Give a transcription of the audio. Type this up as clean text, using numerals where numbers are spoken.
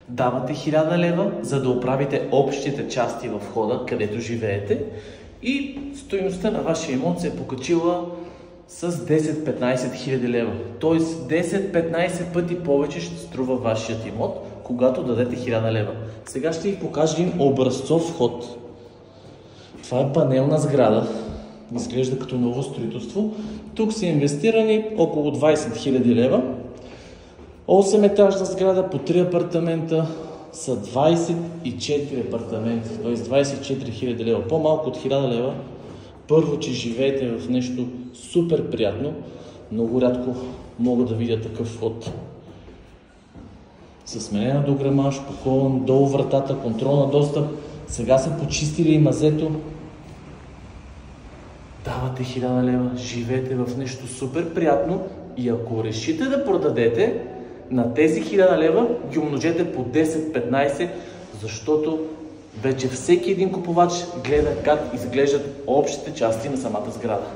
давате 1000 лева, за да оправите общите части в входа, където живеете, и стойността на вашия имот се е покачила с 10-15 хиляди лева. Тоест 10-15 пъти повече ще струва вашият имот, когато дадете 1000 лева. Сега ще ви покажа един образцов вход. Това е панелна сграда. Изглежда като ново строителство. Тук са инвестирани около 20 000 лева. 8-етажна сграда по 3 апартамента са 24 апартамента, т.е. 24 000 лева. По-малко от 1000 лева. Първо, че живеете в нещо супер приятно. Много рядко мога да видя такъв вход. Със сменена дограмаж, поклон, долу вратата, контрол на достъп. Сега са почистили и мазето. Давате 1000 лева, живеете в нещо супер приятно и ако решите да продадете, на тези 1000 лева ги умножете по 10-15, защото вече всеки един купувач гледа как изглеждат общите части на самата сграда.